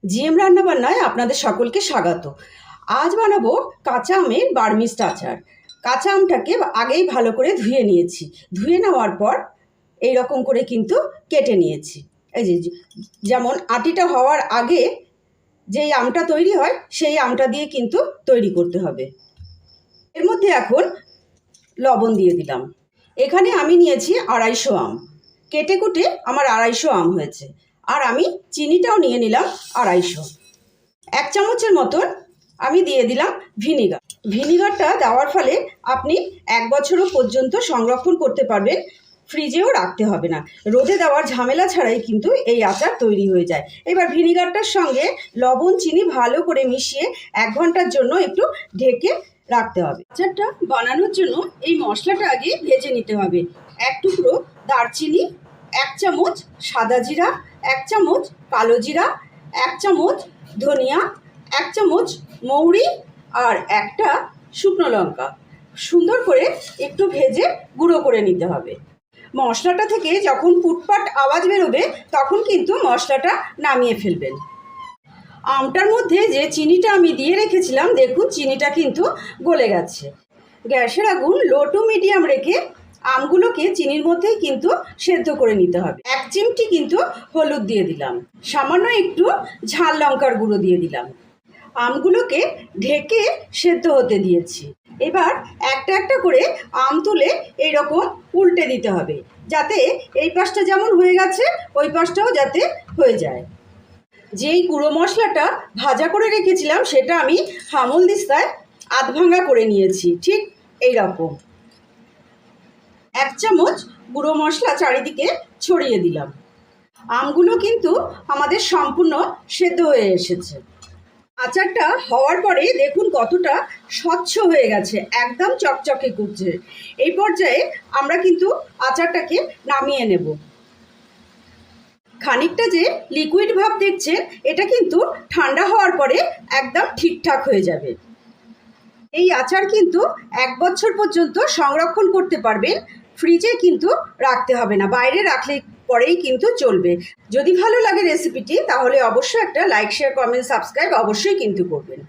GM রান্নাবান্নায় আপনাদের সকলকে স্বাগত। আজ বানাবো কাঁচা আমের বার্মিস্ট আচার। কাঁচা আমটাকে আগেই ভালো করে ধুয়ে নিয়েছি। ধুয়ে নেওয়ার পর এই রকম করে কিন্তু কেটে নিয়েছি। এই যে যেমন আটিটা হওয়ার আগে যেই আমটা তৈরি হয় সেই আমটা দিয়ে কিন্তু তৈরি করতে হবে। এর মধ্যে এখন লবণ দিয়ে দিলাম। এখানে আমি নিয়েছি 250 আম, কেটে কুটে আমার 250 আম হয়েছে। আর আমি চিনিটাও নিয়ে নিলাম 250। 1 চামচের মতন আমি দিয়ে দিলাম ভিনিগার। ভিনিগারটা দেওয়ার ফলে আপনি 1 বছরও পর্যন্ত সংরক্ষণ করতে পারবেন, ফ্রিজেও রাখতে হবে না। রোদে দেওয়ার ঝামেলা ছাড়াই কিন্তু এই আচার তৈরি হয়ে যায়। এবার ভিনিগারটার সঙ্গে লবণ চিনি ভালো করে মিশিয়ে 1 ঘন্টার জন্য একটু ঢেকে রাখতে হবে। আচারটা বানানোর জন্য এই মশলাটা আগে ভেজে নিতে হবে। 1 টুকরো দারচিনি, 1 চামচ সাদা জিরা, 1 চামচ কালো জিরা, 1 চামচ ধনিয়া, 1 চামচ মৌরি আর 1টা শুকনো লঙ্কা সুন্দর করে একটু ভেজে গুঁড়ো করে নিতে হবে। মশলাটা থেকে যখন পুটপাট আওয়াজ বেরোবে তখন কিন্তু মশলাটা নামিয়ে ফেলবেন। আমটার মধ্যে যে চিনিটা আমি দিয়ে রেখেছিলাম, দেখুন চিনিটা কিন্তু গলে গেছে। গ্যাসের আগুন লো টু মিডিয়াম রেখে আমগুলোকে চিনির মধ্যেই কিন্তু সেদ্ধ করে নিতে হবে। 1 চিমটি কিন্তু হলুদ দিয়ে দিলাম, সামান্য একটু ঝাল লঙ্কার গুঁড়ো দিয়ে দিলাম। আমগুলোকে ঢেকে সেদ্ধ হতে দিয়েছি। এবার একটা একটা করে আম তুলে এইরকম উল্টে দিতে হবে, যাতে এই পাশটা যেমন হয়ে গেছে ওই পাশটাও যাতে হয়ে যায়। যেই গুঁড়ো মশলাটা ভাজা করে রেখেছিলাম সেটা আমি হামল দিস্তায় আধ ভাঙা করে নিয়েছি, ঠিক এই রকম। 1 চামচ গুঁড়ো মশলা চারিদিকে ছড়িয়ে দিলাম। আমগুলো কিন্তু আমাদের সম্পূর্ণ সেদ্ধ হয়ে এসেছে। আচারটা হওয়ার পরে দেখুন কতটা স্বচ্ছ হয়ে গেছে, একদম চকচকে করছে। এই পর্যায়ে আমরা কিন্তু আচারটাকে নামিয়ে নেব। খানিকটা যে লিকুইড ভাব দেখছেন, এটা কিন্তু ঠান্ডা হওয়ার পরে একদম ঠিকঠাক হয়ে যাবে। এই আচার কিন্তু 1 বছর পর্যন্ত সংরক্ষণ করতে পারবেন, ফ্রিজে কিন্তু রাখতে হবে না, বাইরে রাখলে পরেই কিন্তু চলবে। যদি ভালো লাগে রেসিপিটি তাহলে অবশ্যই একটা লাইক, শেয়ার, কমেন্ট, সাবস্ক্রাইব অবশ্যই কিন্তু করবেন।